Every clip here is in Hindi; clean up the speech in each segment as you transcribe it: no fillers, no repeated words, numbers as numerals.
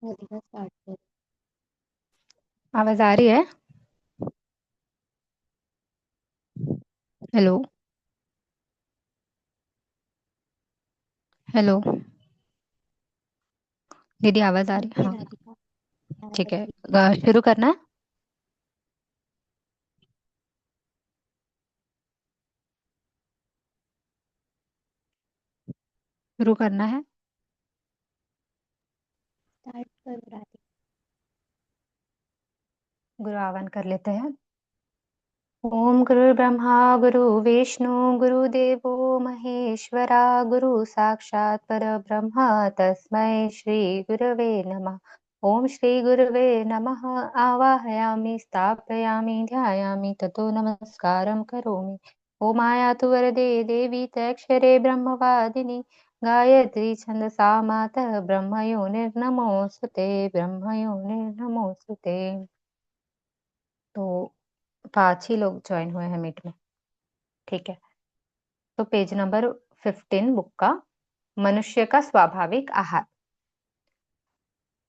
राधिका स्टार्ट कर। आवाज आ रही है। हेलो। हेलो। दीदी आवाज आ रही है? ओके हाँ। राधिका, आ ठीक है। रही है। शुरू करना है। शुरू करना है। स्टार्ट करो राधिका। गुरु आह्वान कर लेते हैं। ओम गुरु ब्रह्मा गुरु विष्णु गुरुदेवो महेश्वरा गुरु साक्षात् परब्रह्म तस्मै श्री गुरवे नमः। ओम श्री गुरवे नमः। आवाहयामि स्थापयामि ध्यायामि ततो नमस्कारं करोमि। ओम आयातु वरदे देवी त्र्यक्षरे ब्रह्मवादिनी गायत्री छन्दसा मातः ब्रह्मयोनिर्नमोऽस्तुते ब्रह्मयोनिर्नमोऽस्तुते। तो 5 ही लोग ज्वाइन हुए हैं मीट में। ठीक है। तो पेज नंबर 15 बुक का मनुष्य का स्वाभाविक आहार।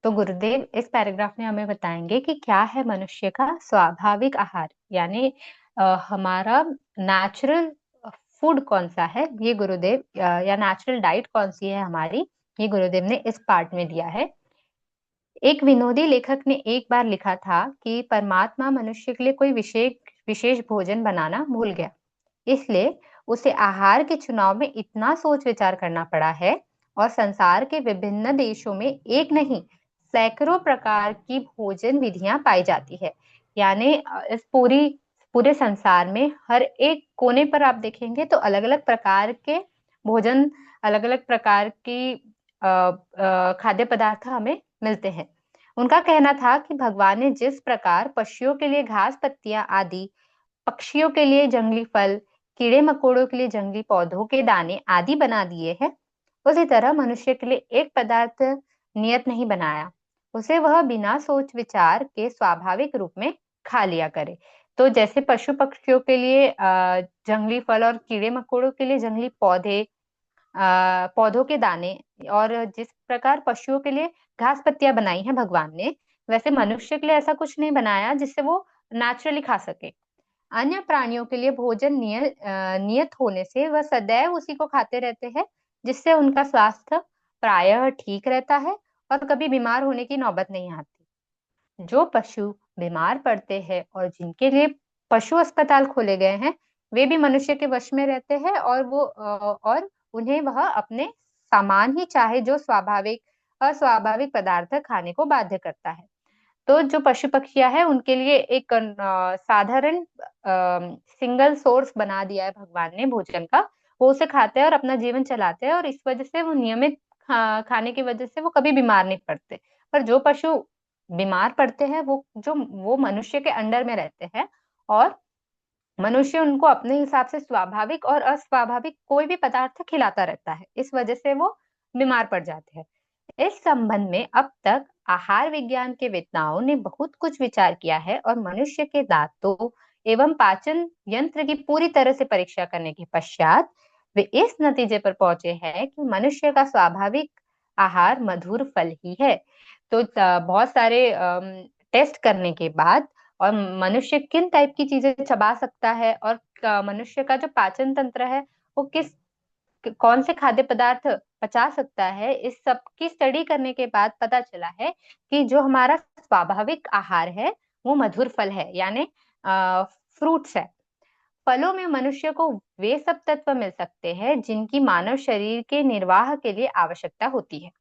तो गुरुदेव इस पैराग्राफ में हमें बताएंगे कि क्या है मनुष्य का स्वाभाविक आहार, यानी हमारा नेचुरल फूड कौन सा है, ये गुरुदेव या नेचुरल डाइट कौन सी है हमारी, ये गुरुदेव ने इस पार्ट में दिया है। एक विनोदी लेखक ने एक बार लिखा था कि परमात्मा मनुष्य के लिए कोई विशेष विशेष भोजन बनाना भूल गया, इसलिए उसे आहार के चुनाव में इतना सोच विचार करना पड़ा है। और संसार के विभिन्न देशों में एक नहीं सैकड़ों प्रकार की भोजन विधियां पाई जाती है। यानी इस पूरे संसार में हर एक कोने पर आप देखेंगे तो अलग अलग प्रकार के भोजन, अलग अलग प्रकार की खाद्य पदार्थ हमें मिलते हैं। उनका कहना था कि भगवान ने जिस प्रकार पशुओं के लिए घास पत्तियां आदि, पक्षियों के लिए जंगली फल, कीड़े मकोड़ों के लिए जंगली पौधों के दाने आदि बना दिए हैं, उसी तरह मनुष्य के लिए एक पदार्थ नियत नहीं बनाया, उसे वह बिना सोच विचार के स्वाभाविक रूप में खा लिया करे। तो जैसे पशु पक्षियों के लिए जंगली फल और कीड़े मकोड़ों के लिए जंगली पौधे, पौधों के दाने, और जिस प्रकार पशुओं के लिए घास पत्तियां बनाई हैं भगवान ने, वैसे मनुष्य के लिए ऐसा कुछ नहीं बनाया जिससे वो नेचुरली खा सके। अन्य प्राणियों के लिए भोजन नियत होने से वह सदैव उसी को खाते रहते हैं, जिससे उनका स्वास्थ्य प्रायः ठीक रहता है और कभी बीमार होने की नौबत नहीं आती। जो पशु बीमार पड़ते हैं और जिनके लिए पशु अस्पताल खोले गए हैं, वे भी मनुष्य के वश में रहते हैं, और उन्हें वह अपने सामान ही चाहे जो स्वाभाविक अस्वाभाविक पदार्थ खाने को बाध्य करता है। तो जो पशु पक्षियां हैं उनके लिए एक साधारण सिंगल सोर्स बना दिया है भगवान ने भोजन का। वो उसे खाते हैं और अपना जीवन चलाते हैं, और इस वजह से वो नियमित खाने की वजह से वो कभी बीमार नहीं पड़ते। पर जो पशु बीमार पड़ते हैं वो मनुष्य के अंडर में रहते हैं, और मनुष्य उनको अपने हिसाब से स्वाभाविक और अस्वाभाविक कोई भी पदार्थ खिलाता रहता है, इस वजह से वो बीमार पड़ जाते हैं। इस संबंध में अब तक आहार विज्ञान के वेत्ताओं ने बहुत कुछ विचार किया है, और मनुष्य के दांतों एवं पाचन यंत्र की पूरी तरह से परीक्षा करने के पश्चात वे इस नतीजे पर पहुंचे हैं कि मनुष्य का स्वाभाविक आहार मधुर फल ही है। तो बहुत सारे टेस्ट करने के बाद, और मनुष्य किन टाइप की चीजें चबा सकता है, और मनुष्य का जो पाचन तंत्र है वो कौन से खाद्य पदार्थ पचा सकता है, इस सब की स्टडी करने के बाद पता चला है कि जो हमारा स्वाभाविक आहार है वो मधुर फल है, यानी फ्रूट्स है। फलों में मनुष्य को वे सब तत्व मिल सकते हैं जिनकी मानव शरीर के निर्वाह के लिए आवश्यकता होती है।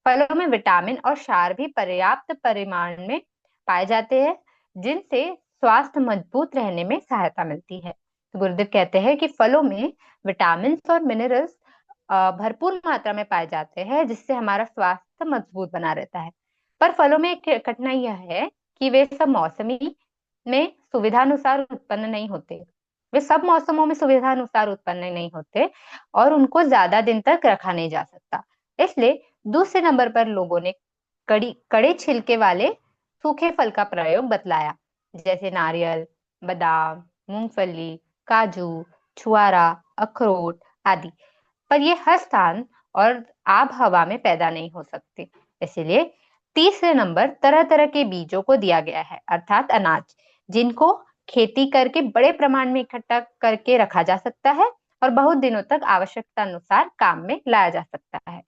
फलों में विटामिन और क्षार भी पर्याप्त परिमाण में पाए जाते हैं, जिनसे स्वास्थ्य मजबूत रहने में सहायता मिलती है। तो गुरुदेव कहते हैं कि फलों में विटामिन और मिनरल्स भरपूर मात्रा में पाए जाते हैं, जिससे हमारा स्वास्थ्य मजबूत बना रहता है। पर फलों में एक कठिनाई यह है कि वे सब मौसमी में सुविधानुसार उत्पन्न नहीं होते। वे सब मौसमों में सुविधानुसार उत्पन्न नहीं होते, और उनको ज्यादा दिन तक रखा नहीं जा सकता। इसलिए दूसरे नंबर पर लोगों ने कड़े छिलके वाले सूखे फल का प्रयोग बतलाया, जैसे नारियल, बादाम, मूंगफली, काजू, छुआरा, अखरोट आदि। पर ये हर स्थान और आब हवा में पैदा नहीं हो सकते, इसलिए तीसरे नंबर तरह तरह के बीजों को दिया गया है, अर्थात अनाज, जिनको खेती करके बड़े प्रमाण में इकट्ठा करके रखा जा सकता है और बहुत दिनों तक आवश्यकता अनुसार काम में लाया जा सकता है।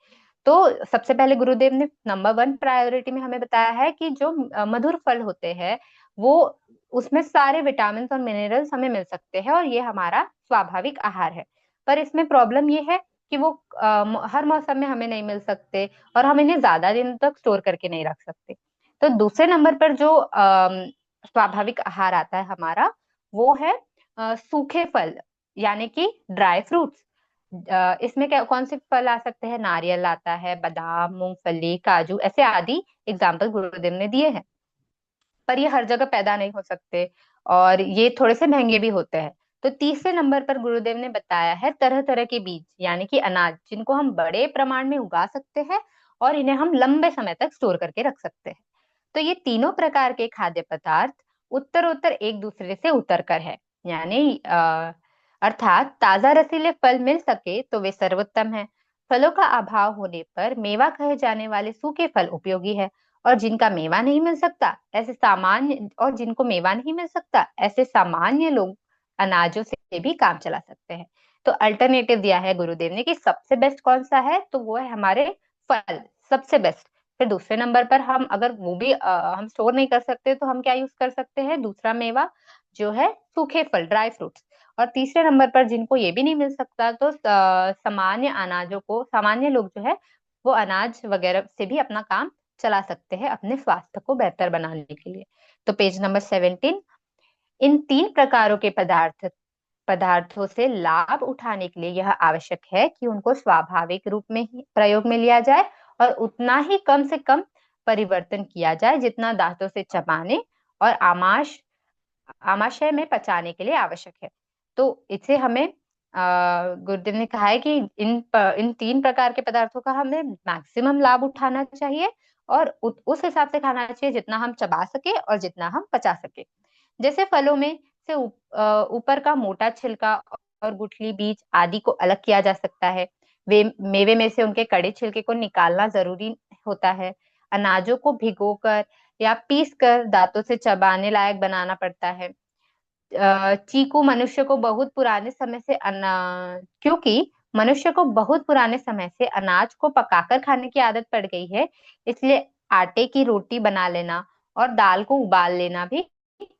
तो सबसे पहले गुरुदेव ने नंबर 1 प्रायोरिटी में हमें बताया है कि जो मधुर फल होते हैं वो, उसमें सारे विटामिन और मिनरल्स हमें मिल सकते हैं और ये हमारा स्वाभाविक आहार है। पर इसमें प्रॉब्लम ये है कि वो हर मौसम में हमें नहीं मिल सकते और हम इन्हें ज्यादा दिन तक स्टोर करके नहीं रख सकते। तो दूसरे नंबर पर जो स्वाभाविक आहार आता है हमारा, वो है सूखे फल, यानी कि ड्राई फ्रूट्स। इसमें क्या कौन से फल आ सकते हैं? नारियल आता है, बादाम, मूंगफली, काजू, ऐसे आदि एग्जाम्पल गुरुदेव ने दिए हैं। पर ये हर जगह पैदा नहीं हो सकते और ये थोड़े से महंगे भी होते हैं। तो तीसरे नंबर पर गुरुदेव ने बताया है तरह तरह के बीज, यानी कि अनाज, जिनको हम बड़े प्रमाण में उगा सकते हैं और इन्हें हम लंबे समय तक स्टोर करके रख सकते हैं। तो ये तीनों प्रकार के खाद्य पदार्थ उत्तरोत्तर एक दूसरे से उतर कर है, यानी अर्थात ताजा रसीले फल मिल सके तो वे सर्वोत्तम है। फलों का अभाव होने पर मेवा कहे जाने वाले सूखे फल उपयोगी है, और जिनका मेवा नहीं मिल सकता ऐसे सामान्य और जिनको मेवा नहीं मिल सकता ऐसे सामान्य लोग अनाजों से भी काम चला सकते हैं। तो अल्टरनेटिव दिया है गुरुदेव ने कि सबसे बेस्ट कौन सा है, तो वो है हमारे फल, सबसे बेस्ट। फिर दूसरे नंबर पर हम अगर वो भी हम स्टोर नहीं कर सकते तो हम क्या यूज कर सकते हैं? दूसरा मेवा जो है सूखे फल, ड्राई फ्रूट्स। और तीसरे नंबर पर जिनको ये भी नहीं मिल सकता तो सामान्य अनाजों को, सामान्य लोग जो है वो अनाज वगैरह से भी अपना काम चला सकते हैं अपने स्वास्थ्य को बेहतर बनाने के लिए। तो पेज नंबर 17, इन तीन प्रकारों के पदार्थों से लाभ उठाने के लिए यह आवश्यक है कि उनको स्वाभाविक रूप में ही प्रयोग में लिया जाए और उतना ही कम से कम परिवर्तन किया जाए जितना दांतों से चबाने और आमाशय में पचाने के लिए आवश्यक है। तो इसे हमें गुरुदेव ने कहा है कि इन तीन प्रकार के पदार्थों का हमें मैक्सिमम लाभ उठाना चाहिए और उस हिसाब से खाना चाहिए जितना हम चबा सके और जितना हम पचा सके। जैसे फलों में से ऊपर का मोटा छिलका और गुठली, बीज आदि को अलग किया जा सकता है। वे मेवे में से उनके कड़े छिलके को निकालना जरूरी होता है। अनाजों को भिगोकर या पीस कर दांतों से चबाने लायक बनाना पड़ता है। चीकू मनुष्य को बहुत पुराने समय से क्योंकि मनुष्य को बहुत पुराने समय से अनाज को पकाकर खाने की आदत पड़ गई है, इसलिए आटे की रोटी बना लेना और दाल को उबाल लेना भी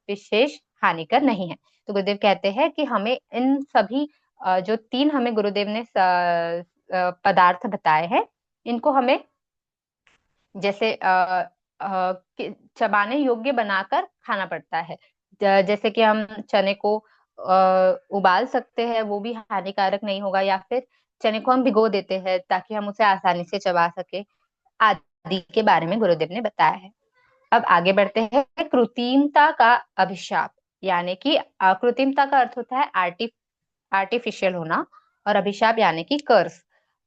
विशेष हानिकर नहीं है। तो गुरुदेव कहते हैं कि हमें इन सभी जो तीन हमें गुरुदेव ने पदार्थ बताए हैं, इनको हमें जैसे चबाने योग्य बनाकर खाना पड़ता है। जैसे कि हम चने को उबाल सकते हैं, वो भी हानिकारक नहीं होगा, या फिर चने को हम भिगो देते हैं ताकि हम उसे आसानी से चबा सके, आदि के बारे में गुरुदेव ने बताया है। अब आगे बढ़ते हैं। कृत्रिमता का अभिशाप, यानी कि कृत्रिमता का अर्थ होता है आर्टिफिशियल होना, और अभिशाप यानी कि कर्स।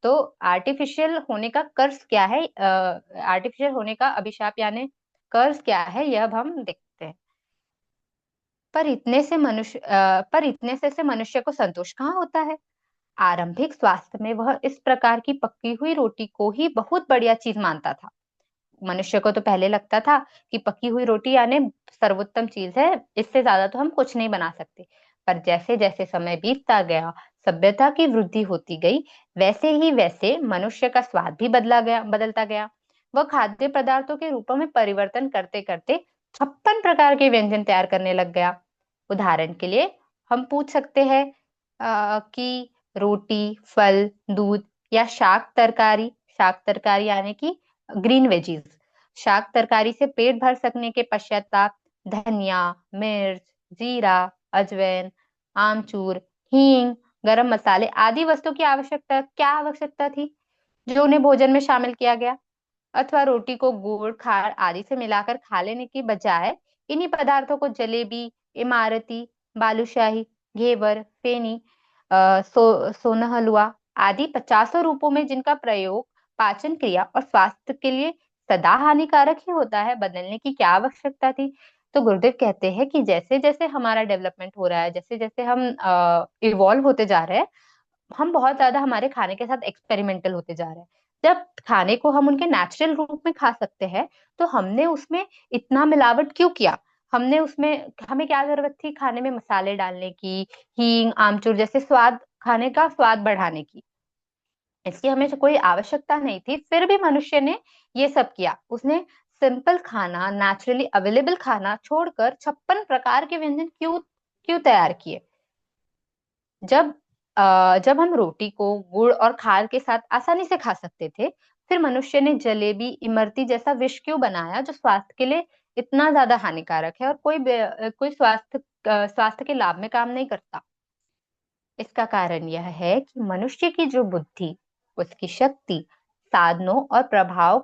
तो आर्टिफिशियल होने का कर्स क्या है, आर्टिफिशियल होने का अभिशाप यानी कर्स क्या है, यह अब हम देखते हैं। पर इतने से मनुष्य को संतोष कहाँ होता है। आरंभिक स्वास्थ्य में वह इस प्रकार की पक्की हुई रोटी को ही बहुत बढ़िया चीज मानता था। मनुष्य को तो पहले लगता था कि पकी हुई रोटी यानी सर्वोत्तम चीज है, इससे ज्यादा तो हम कुछ नहीं बना सकते। पर जैसे जैसे समय बीतता गया, सभ्यता की वृद्धि होती गई, वैसे ही वैसे मनुष्य का स्वाद भी बदलता गया। वह खाद्य पदार्थों के रूपों में परिवर्तन करते करते 56 प्रकार के व्यंजन तैयार करने लग गया। उदाहरण के लिए हम पूछ सकते हैं कि रोटी, फल, दूध या शाक तरकारी यानी कि ग्रीन वेजीज, शाक तरकारी से पेट भर सकने के पश्चाताप धनिया, मिर्च, जीरा, अजवाइन, आमचूर, हींग, गरम मसाले आदि वस्तुओं की आवश्यकता थी जो उन्हें भोजन में शामिल किया गया। अथवा रोटी को गुड़, खार आदि से मिलाकर खा लेने की बजाय इन्हीं पदार्थों को जलेबी, इमारती, बालूशाही, घेवर, फेनी, सोना हलवा आदि 50 रूपों में, जिनका प्रयोग पाचन क्रिया और स्वास्थ्य के लिए सदा हानिकारक ही होता है, बदलने की क्या आवश्यकता थी। तो गुरुदेव कहते हैं कि जैसे जैसे हमारा डेवलपमेंट हो रहा है, जैसे जैसे हम इवॉल्व होते जा रहे हैं, हम बहुत ज्यादा हमारे खाने के साथ एक्सपेरिमेंटल होते जा रहे हैं। जब खाने को हम उनके नेचुरल रूप में खा सकते हैं, तो हमने उसमें इतना मिलावट क्यों किया? हमने उसमें हमें क्या जरूरत थी खाने में मसाले डालने की, हींग, आमचूर जैसे स्वाद, खाने का स्वाद बढ़ाने की? इसकी हमें कोई आवश्यकता नहीं थी, फिर भी मनुष्य ने ये सब किया। उसने सिंपल खाना, नेचुरली अवेलेबल खाना छोड़कर 56 प्रकार के व्यंजन क्यों क्यों तैयार किए? जब जब हम रोटी को गुड़ और खार के साथ आसानी से खा सकते थे, फिर मनुष्य ने जलेबी, इमरती जैसा विष क्यों बनाया, जो स्वास्थ्य के लिए इतना ज्यादा हानिकारक है और कोई स्वास्थ्य के लाभ में काम नहीं करता? इसका कारण यह है कि मनुष्य की जो बुद्धि, उसकी शक्ति, साधनों और प्रभाव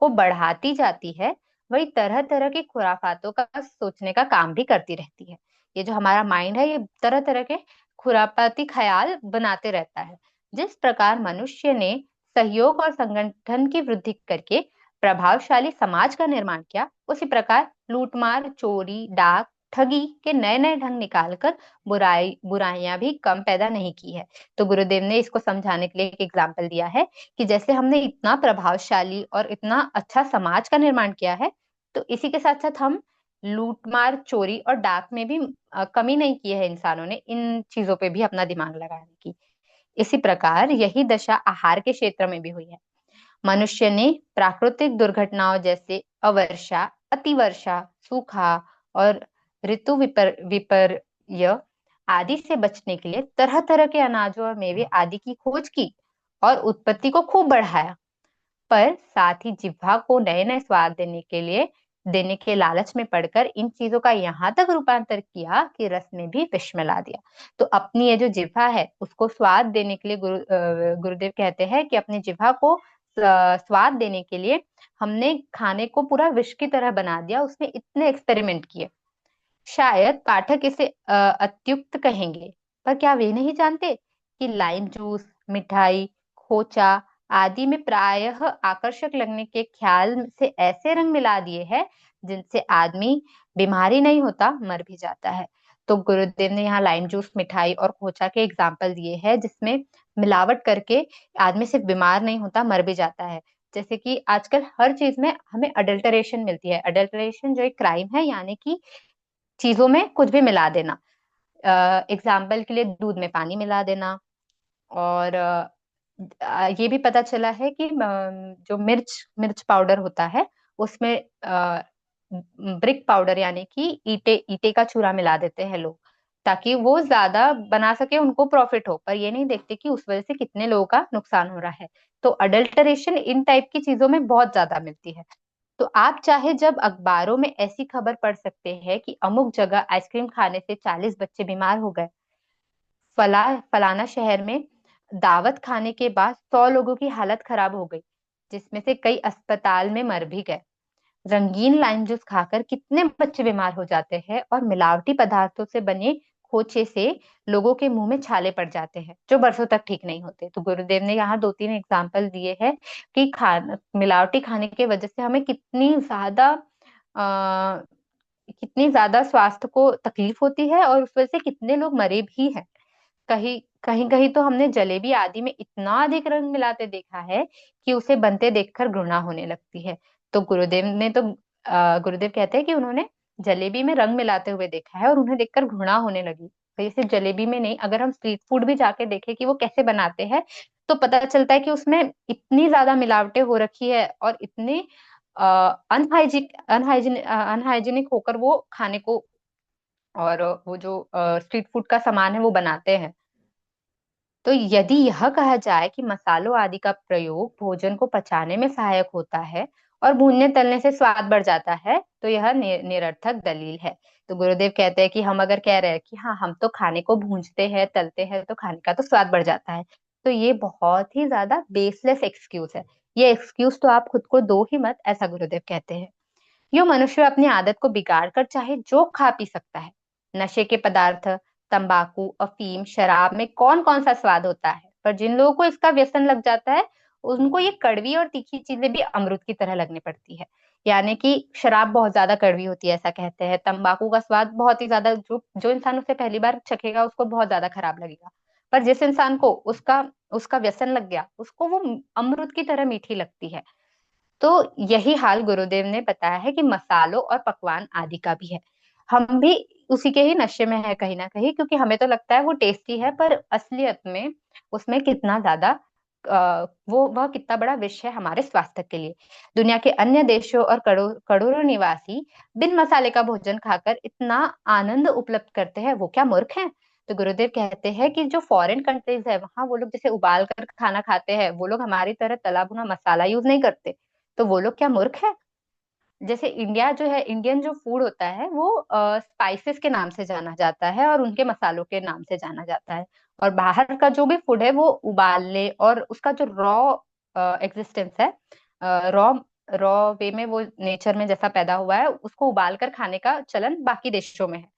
को बढ़ाती जाती है, वही तरह तरह की खुराफातों का सोचने का काम भी करती रहती है। ये जो हमारा माइंड है, ये तरह तरह के खुरापाती ख्याल बनाते रहता है। जिस प्रकार मनुष्य ने सहयोग और संगठन की वृद्धि करके प्रभावशाली समाज का निर्माण किया, उसी प्रकार लूटमार, चोरी, डाक, ठगी के नए नए ढंग निकालकर बुराइयां भी कम पैदा नहीं की है। तो गुरुदेव ने इसको समझाने के लिए एक एग्जाम्पल दिया है कि जैसे हमने इतना प्रभावशाली और इतना अच्छा समाज का निर्माण किया है, तो इसी के साथ साथ हम लूटमार, चोरी और डाक में भी कमी नहीं की है। इंसानों ने इन चीजों पे भी अपना दिमाग लगाने की। इसी प्रकार यही दशा आहार के क्षेत्र में भी हुई है। मनुष्य ने प्राकृतिक दुर्घटनाओं जैसे अवर्षा, अतिवर्षा, सूखा और विपर्य आदि से बचने के लिए तरह तरह के अनाजों और मेवे आदि की खोज की और उत्पत्ति को खूब बढ़ाया। पर साथ ही जिह्वा को नए नए स्वाद देने के लालच में पड़कर इन चीजों का यहाँ तक रूपांतर किया कि रस में भी विष मिला दिया। तो अपनी ये जो जिह्वा है, उसको स्वाद देने के लिए गुरुदेव कहते हैं कि अपनी जिह्वा को स्वाद देने के लिए हमने खाने को पूरा विष की तरह बना दिया। उसमें इतने एक्सपेरिमेंट किए। शायद पाठक इसे अत्युक्त कहेंगे, पर क्या वे नहीं जानते कि लाइम जूस, मिठाई, खोचा आदि में प्रायः आकर्षक लगने के ख्याल से ऐसे रंग मिला दिए हैं जिनसे आदमी बीमारी नहीं होता, मर भी जाता है। तो गुरुदेव ने यहाँ लाइम जूस, मिठाई और खोचा के एग्जाम्पल दिए हैं जिसमें मिलावट करके आदमी सिर्फ बीमार नहीं होता, मर भी जाता है। जैसे कि आजकल हर चीज में हमें अडल्टरेशन मिलती है। अडल्टरेशन जो एक क्राइम है, यानी कि चीजों में कुछ भी मिला देना। एग्जाम्पल के लिए दूध में पानी मिला देना। और ये भी पता चला है कि जो मिर्च मिर्च पाउडर होता है, उसमें ब्रिक पाउडर यानी कि ईटे ईटे का चूरा मिला देते हैं लोग, ताकि वो ज्यादा बना सके, उनको प्रॉफिट हो। पर ये नहीं देखते कि उस वजह से कितने लोगों का नुकसान हो रहा है। तो अडल्टरेशन इन टाइप की चीजों में बहुत ज्यादा मिलती है। तो आप चाहे जब अखबारों में ऐसी खबर पढ़ सकते हैं कि अमुक जगह आइसक्रीम खाने से 40 बच्चे बीमार हो गए, फलाना शहर में दावत खाने के बाद 100 लोगों की हालत खराब हो गई, जिसमें से कई अस्पताल में मर भी गए। रंगीन लाइम जूस खाकर कितने बच्चे बीमार हो जाते हैं, और मिलावटी पदार्थों से बने खोचे से लोगों के मुंह में छाले पड़ जाते हैं जो बरसों तक ठीक नहीं होते। तो गुरुदेव ने यहाँ 2-3 एग्जाम्पल दिए हैं कि मिलावटी खाने की वजह से हमें आ, कितनी ज्यादा स्वास्थ्य को तकलीफ होती है, और उस वजह से कितने लोग मरे भी हैं। कहीं कहीं कहीं तो हमने जलेबी आदि में इतना अधिक रंग मिलाते देखा है कि उसे बनते देखकर घृणा होने लगती है। तो गुरुदेव कहते हैं कि उन्होंने जलेबी में रंग मिलाते हुए देखा है और उन्हें देखकर घृणा होने लगी। तो ये सिर्फ जलेबी में नहीं, अगर हम स्ट्रीट फूड भी जाके देखें कि वो कैसे बनाते हैं, तो पता चलता है कि उसमें इतनी ज्यादा मिलावटें हो रखी है और इतने अनहाइजीनिक होकर वो खाने को, और वो जो स्ट्रीट फूड का सामान है वो बनाते हैं। तो यदि यह कहा जाए कि मसालों आदि का प्रयोग भोजन को पचाने में सहायक होता है और भूनने तलने से स्वाद बढ़ जाता है, तो यह निरर्थक दलील है। तो गुरुदेव कहते हैं कि हम अगर कह रहे हैं कि हाँ, हम तो खाने को भूनते हैं, तलते हैं, तो खाने का तो स्वाद बढ़ जाता है, तो ये बहुत ही ज्यादा बेसलेस एक्सक्यूज है। ये एक्सक्यूज तो आप खुद को दो ही मत, ऐसा गुरुदेव कहते हैं। यो मनुष्य अपनी आदत को बिगाड़ कर चाहे जो खा पी सकता है। नशे के पदार्थ, तंबाकू, अफीम, शराब में कौन कौन सा स्वाद होता है, पर जिन लोगों को इसका व्यसन लग जाता है, उनको ये कड़वी और तीखी चीजें भी अमृत की तरह लगने पड़ती है। यानी कि शराब बहुत ज्यादा कड़वी होती है, ऐसा कहते हैं। तंबाकू का स्वाद बहुत ही ज्यादा, जो जो इंसान उसे पहली बार चखेगा उसको बहुत ज्यादा खराब लगेगा। पर जिस इंसान को उसका उसका व्यसन लग गया, उसको वो अमृत की तरह मीठी लगती है। तो यही हाल गुरुदेव ने बताया है कि मसालों और पकवान आदि का भी है। हम भी उसी के ही नशे में है कहीं ना कहीं, क्योंकि हमें तो लगता है वो टेस्टी है, पर असलियत में उसमें कितना ज्यादा वो वह कितना बड़ा विष है हमारे स्वास्थ्य के लिए। दुनिया के अन्य देशों और करोड़ों निवासी बिन मसाले का भोजन खाकर इतना आनंद उपलब्ध करते हैं, वो क्या मूर्ख हैं? तो गुरुदेव कहते हैं कि जो फॉरेन कंट्रीज है, वहां वो लोग जैसे उबाल कर खाना खाते हैं, वो लोग हमारी तरह तला भुना मसाला यूज नहीं करते। तो वो लोग क्या मूर्ख है? जैसे इंडिया जो है, इंडियन जो फूड होता है वो स्पाइसेस के नाम से जाना जाता है और उनके मसालों के नाम से जाना जाता है। और बाहर का जो भी फूड है वो उबालने और उसका जो रॉ एग्जिस्टेंस है, रॉ रॉ वे में वो नेचर में जैसा पैदा हुआ है, उसको उबाल कर खाने का चलन बाकी देशों में है।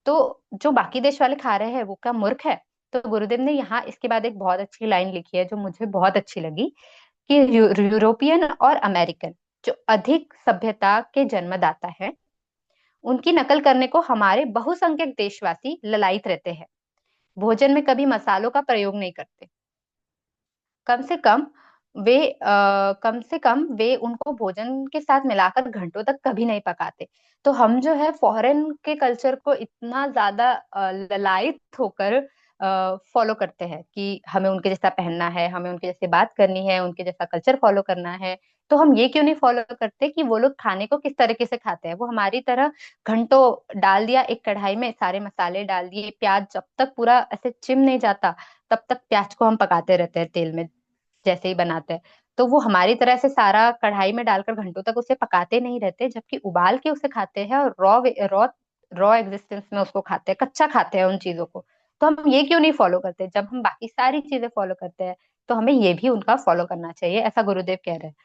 तो जो बाकी देश वाले खा रहे हैं वो क्या मूर्ख है? तो गुरुदेव ने यहाँ इसके बाद एक बहुत अच्छी लाइन लिखी है जो मुझे बहुत अच्छी लगी, कि यूरोपियन और अमेरिकन जो अधिक सभ्यता के जन्मदाता हैं, उनकी नकल करने को हमारे बहुसंख्यक देशवासी ललायत रहते हैं। भोजन में कभी मसालों का प्रयोग नहीं करते। कम से कम कम से कम वे उनको भोजन के साथ मिलाकर घंटों तक कभी नहीं पकाते। तो हम जो है फॉरेन के कल्चर को इतना ज्यादा ललायत होकर फॉलो करते हैं कि हमें उनके जैसा पहनना है, हमें उनके जैसे बात करनी है, उनके जैसा कल्चर फॉलो करना है। तो हम ये क्यों नहीं फॉलो करते कि वो लोग खाने को किस तरीके से खाते हैं? वो हमारी तरह घंटों डाल दिया एक कढ़ाई में, सारे मसाले डाल दिए, प्याज जब तक पूरा ऐसे चिम नहीं जाता तब तक प्याज को हम पकाते रहते हैं तेल में जैसे ही बनाते हैं। तो वो हमारी तरह से सारा कढ़ाई में डालकर घंटों तक उसे पकाते नहीं रहते, जबकि उबाल के उसे खाते हैं और रॉ रॉ रॉ एग्जिस्टेंस में उसको खाते हैं, कच्चा खाते हैं उन चीजों को। तो हम ये क्यों नहीं फॉलो करते? जब हम बाकी सारी चीजें फॉलो करते हैं तो हमें ये भी उनका फॉलो करना चाहिए, ऐसा गुरुदेव कह रहे हैं।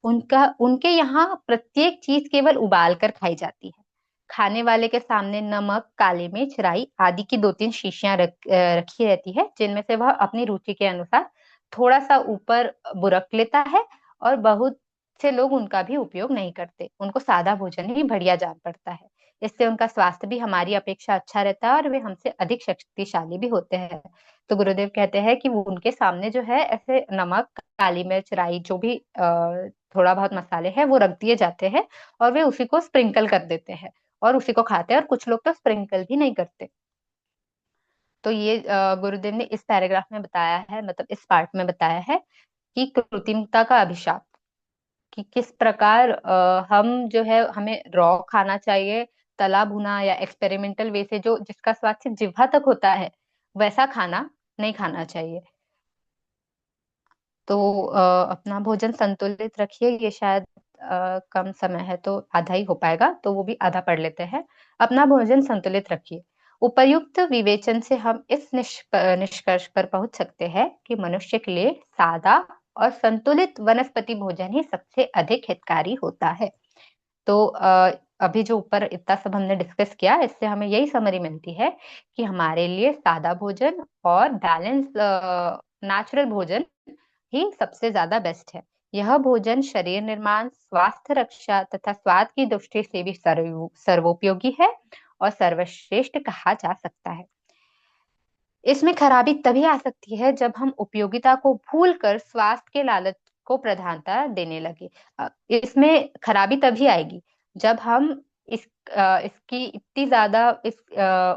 उनका उनके यहाँ प्रत्येक चीज केवल उबाल कर खाई जाती है। खाने वाले के सामने नमक, काली मिर्च, राई आदि की 2-3 शीशियां रखी रहती है, जिनमें से वह अपनी रुचि के अनुसार थोड़ा सा ऊपर बुरक लेता है। और बहुत से लोग उनका भी उपयोग नहीं करते, उनको सादा भोजन ही बढ़िया जान पड़ता है। इससे उनका स्वास्थ्य भी हमारी अपेक्षा अच्छा रहता है और वे हमसे अधिक शक्तिशाली भी होते हैं। तो गुरुदेव कहते हैं कि वो उनके सामने जो है ऐसे नमक, काली मिर्च, राई जो भी थोड़ा बहुत मसाले हैं वो रख दिए जाते हैं, और वे उसी को स्प्रिंकल कर देते हैं और उसी को खाते हैं, और कुछ लोग तो स्प्रिंकल भी नहीं करते। तो ये गुरुदेव ने इस पैराग्राफ में बताया है, मतलब इस पार्ट में बताया है कि कृत्रिमता का अभिशाप, कि किस प्रकार हम जो है हमें रॉ खाना चाहिए, तला भुना या एक्सपेरिमेंटल वे से जो जिसका स्वाद सिर्फ जिह्वा तक होता है वैसा खाना नहीं खाना चाहिए। तो अपना भोजन संतुलित रखिए। ये शायद कम समय है तो आधा ही हो पाएगा, तो वो भी आधा पढ़ लेते हैं। अपना भोजन संतुलित रखिए। उपर्युक्त विवेचन से हम इस निष्कर्ष पर पहुंच सकते हैं कि मनुष्य के लिए सादा और संतुलित वनस्पति भोजन ही सबसे अधिक हितकारी होता है। तो अभी जो ऊपर इतना सब हमने डिस्कस किया, इससे हमें यही समरी मिलती है कि हमारे लिए सादा भोजन और बैलेंस नेचुरल भोजन ही सबसे ज्यादा बेस्ट है। यह भोजन शरीर निर्माण, स्वास्थ्य रक्षा तथा स्वाद की दृष्टि से भी सर्वोपयोगी है और सर्वश्रेष्ठ कहा जा सकता है। इसमें खराबी तभी आ सकती है जब हम उपयोगिता को भूलकर स्वास्थ्य के लालच को प्रधानता देने लगे। इसमें खराबी तभी आएगी जब हम इसकी इतनी ज्यादा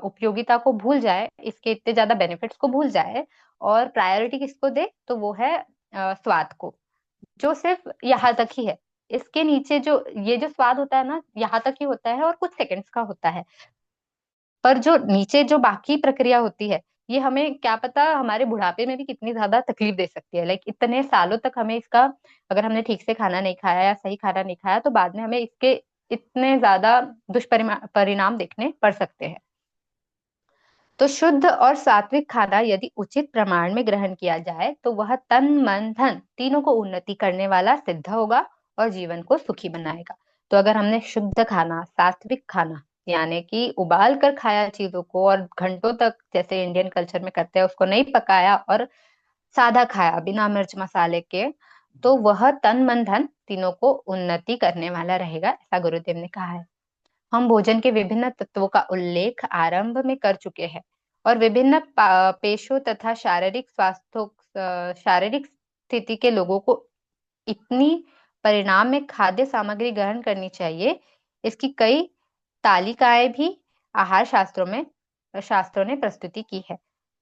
उपयोगिता को भूल जाए, इसके इतने ज्यादा बेनिफिट्स को भूल जाए, और प्रायोरिटी किसको दे? तो वो है स्वाद को, जो सिर्फ यहाँ तक ही है। इसके नीचे जो ये जो स्वाद होता है ना, यहाँ तक ही होता है और कुछ सेकंड्स का होता है। पर जो नीचे जो बाकी प्रक्रिया होती है, ये हमें क्या पता हमारे बुढ़ापे में भी कितनी ज्यादा तकलीफ दे सकती है। लाइक इतने सालों तक हमें इसका, अगर हमने ठीक से खाना नहीं खाया या सही खाना नहीं खाया, तो बाद में हमें इसके इतने ज्यादा दुष्परिणाम परिणाम देखने पड़ सकते हैं। तो शुद्ध और सात्विक खाना यदि उचित प्रमाण में ग्रहण किया जाए तो वह तन, मन, धन तीनों को उन्नति करने वाला सिद्ध होगा और जीवन को सुखी बनाएगा। तो अगर हमने शुद्ध खाना, सात्विक खाना, यानी कि उबाल कर खाया चीजों को और घंटों तक जैसे इंडियन कल्चर में करते हैं उसको नहीं पकाया और सादा खाया बिना मिर्च मसाले के, तो वह तन, मन, धन तीनों को उन्नति करने वाला रहेगा, ऐसा गुरुदेव ने कहा है। हम भोजन के विभिन्न तत्वों का उल्लेख आरंभ में कर चुके हैं और विभिन्न पेशों तथा शारीरिक स्थिति के लोगों को इतनी परिणाम में खाद्य सामग्री ग्रहण करनी चाहिए, इसकी कई तालिकाएं भी आहार शास्त्रों ने प्रस्तुति की है।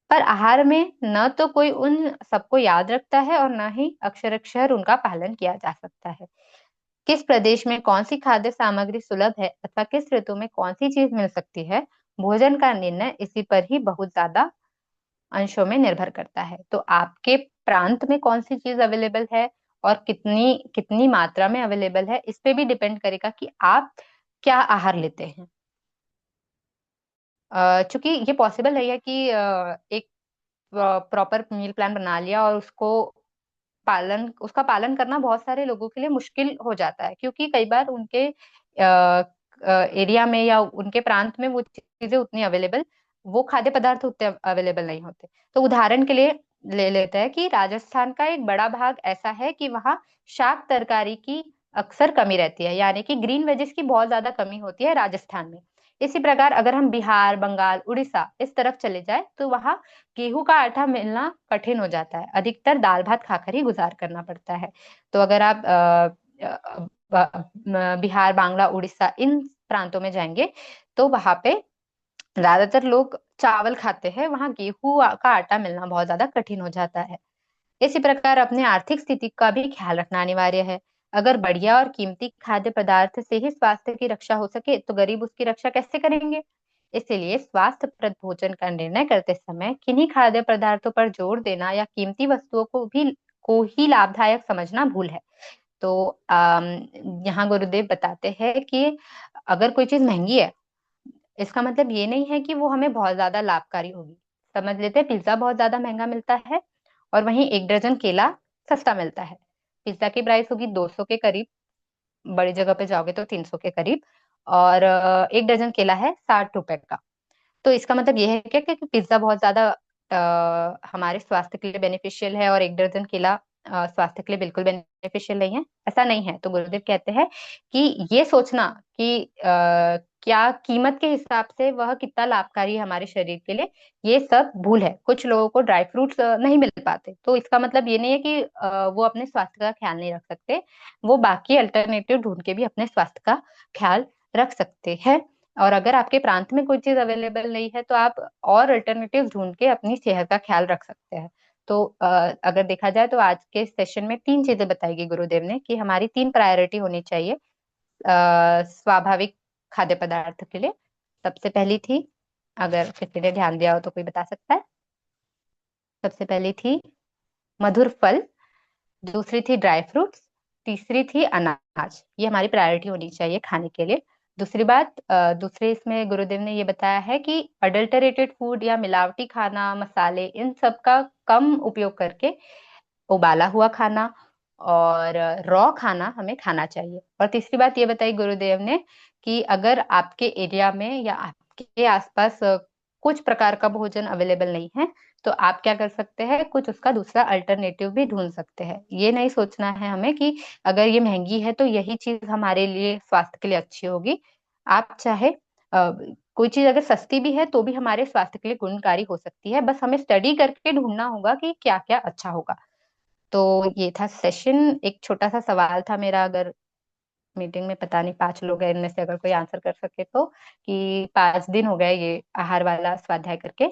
पर आहार में न तो कोई उन सबको याद रखता है और न ही अक्षरशः उनका पालन किया जा सकता है। किस प्रदेश में कौन सी खाद्य सामग्री सुलभ है अथवा किस ऋतु में कौन सी चीज मिल सकती है, भोजन का निर्णय इसी पर ही बहुत ज्यादा अंशों में निर्भर करता है। तो आपके प्रांत में कौन सी चीज अवेलेबल है और कितनी कितनी मात्रा में अवेलेबल है, इस पे भी डिपेंड करेगा कि आप क्या आहार लेते हैं। चूंकि ये पॉसिबल नहीं है कि एक प्रॉपर मील प्लान बना लिया और उसका पालन करना बहुत सारे लोगों के लिए मुश्किल हो जाता है, क्योंकि कई बार उनके एरिया में या उनके प्रांत में वो चीजें उतनी अवेलेबल वो खाद्य पदार्थ उतने अवेलेबल नहीं होते। तो उदाहरण के लिए ले लेते हैं कि राजस्थान का एक बड़ा भाग ऐसा है कि वहाँ शाक तरकारी की अक्सर कमी रहती है, यानी कि ग्रीन वेजेस की बहुत ज्यादा कमी होती है राजस्थान में। इसी प्रकार अगर हम बिहार, बंगाल, उड़ीसा इस तरफ चले जाए तो वहाँ गेहूं का आटा मिलना कठिन हो जाता है, अधिकतर दाल भात खाकर ही गुजार करना पड़ता है। तो अगर आप बिहार, बांग्ला, उड़ीसा इन प्रांतों में जाएंगे तो वहां पे ज्यादातर लोग चावल खाते हैं, वहां गेहूं का आटा मिलना बहुत ज्यादा कठिन हो जाता है। इसी प्रकार अपने आर्थिक स्थिति का भी ख्याल रखना अनिवार्य है। अगर बढ़िया और कीमती खाद्य पदार्थ से ही स्वास्थ्य की रक्षा हो सके तो गरीब उसकी रक्षा कैसे करेंगे। इसलिए स्वास्थ्यप्रद भोजन का निर्णय करते समय किन्हीं खाद्य पदार्थों पर जोर देना या कीमती वस्तुओं को ही लाभदायक समझना भूल है। तो यहाँ गुरुदेव बताते हैं कि अगर कोई चीज महंगी है, इसका मतलब ये नहीं है कि वो हमें बहुत ज्यादा लाभकारी होगी। समझ लेते हैं पिज्जा बहुत ज्यादा महंगा मिलता है और वहीं एक दर्जन केला सस्ता मिलता है। पिज्जा की प्राइस होगी 200 के करीब, बड़ी जगह पे जाओगे तो 300 के करीब, और एक दर्जन केला है 60 रुपए का। तो इसका मतलब ये है क्या कि पिज्जा बहुत ज्यादा हमारे स्वास्थ्य के लिए बेनिफिशियल है और एक दर्जन केला स्वास्थ्य के लिए बिल्कुल बेनिफिशियल नहीं है। ऐसा नहीं है। तो गुरुदेव कहते हैं कि ये सोचना कि क्या कीमत के हिसाब से वह कितना लाभकारी है हमारे शरीर के लिए, ये सब भूल है। कुछ लोगों को ड्राई फ्रूट्स नहीं मिल पाते, तो इसका मतलब ये नहीं है कि वो अपने स्वास्थ्य का ख्याल नहीं रख सकते। वो बाकी अल्टरनेटिव ढूंढ के भी अपने स्वास्थ्य का ख्याल रख सकते हैं। और अगर आपके प्रांत में कोई चीज अवेलेबल नहीं है तो आप और अल्टरनेटिव ढूंढ के अपनी सेहत का ख्याल रख सकते हैं। तो अगर देखा जाए तो आज के सेशन में 3 चीजें बताई गुरुदेव ने कि हमारी 3 प्रायोरिटी होनी चाहिए स्वाभाविक खाद्य पदार्थ के लिए। सबसे पहली थी, अगर किसी ने ध्यान दिया हो तो कोई बता सकता है। सबसे पहली थी मधुर फल, दूसरी थी ड्राई फ्रूट्स, तीसरी थी अनाज। ये हमारी प्रायोरिटी होनी चाहिए खाने के लिए। दूसरी बात, दूसरे इसमें गुरुदेव ने ये बताया है कि अडल्टरेटेड फूड या मिलावटी खाना, मसाले, इन सब का कम उपयोग करके उबाला हुआ खाना और रॉ खाना हमें खाना चाहिए। और तीसरी बात ये बताई गुरुदेव ने कि अगर आपके एरिया में या आपके आसपास कुछ प्रकार का भोजन अवेलेबल नहीं है तो आप क्या कर सकते हैं, कुछ उसका दूसरा अल्टरनेटिव भी ढूंढ सकते हैं। ये नहीं सोचना है हमें कि अगर ये महंगी है तो यही चीज हमारे लिए स्वास्थ्य के लिए अच्छी होगी। आप चाहे कोई चीज अगर सस्ती भी है तो भी हमारे स्वास्थ्य के लिए गुणकारी हो सकती है, बस हमें स्टडी करके ढूंढना होगा कि क्या क्या अच्छा होगा। तो ये था सेशन। एक छोटा सा सवाल था मेरा, अगर मीटिंग में पता नहीं 5 लोग हैं इनमें से अगर कोई आंसर कर सके तो, कि 5 दिन हो गए ये आहार वाला स्वाध्याय करके,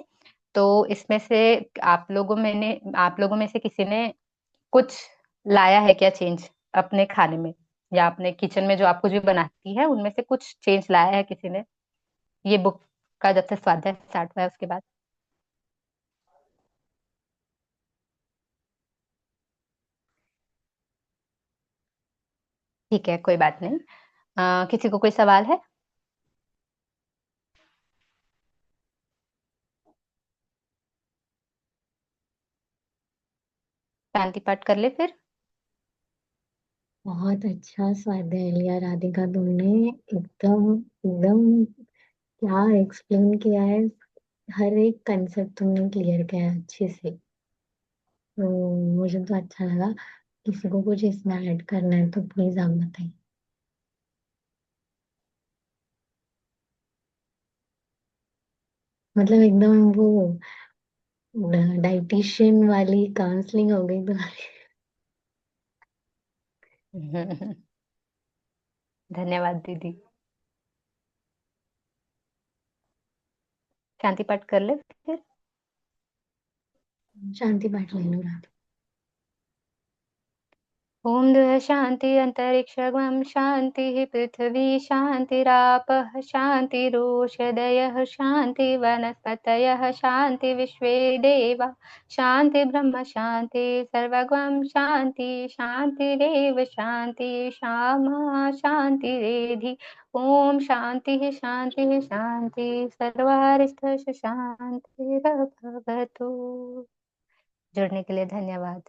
तो इसमें से आप लोगों में से किसी ने कुछ लाया है क्या चेंज अपने खाने में, या अपने किचन में जो आप कुछ भी बनाती है उनमें से कुछ चेंज लाया है किसी ने ये बुक का जब से स्वाध्याय स्टार्ट हुआ है उसके बाद। ठीक है, कोई बात नहीं। किसी को कोई सवाल है? शांति पाठ कर ले फिर। बहुत अच्छा स्वाध्याय लिया राधिका तुमने। एकदम एकदम क्या एक्सप्लेन किया है। हर एक कंसेप्ट तुमने क्लियर किया है अच्छे से। तो मुझे तो अच्छा लगा। किसी को कुछ इसमें ऐड करना है तो प्लीज आप बताइए। मतलब एकदम वो डाइटिशियन वाली काउंसलिंग हो गई तुम्हारी। धन्यवाद दीदी। शांति पाठ कर ले फिर। शांति पाठ ले लो रात। ॐ द्यौः शान्ति अन्तरिक्षं शान्तिः पृथिवी शान्तिरापः शान्तिरोषधयः शान्ति वनस्पतयः शान्ति विश्वे देवा शान्ति ब्रह्म शान्ति सर्वगं शान्ति शान्तिरेव शान्ति शामा शान्तिरेधि। ॐ शान्तिः शान्तिः शान्तिः सर्वारिष्ट शान्तिरभवतु। जुड़ने के लिए धन्यवाद।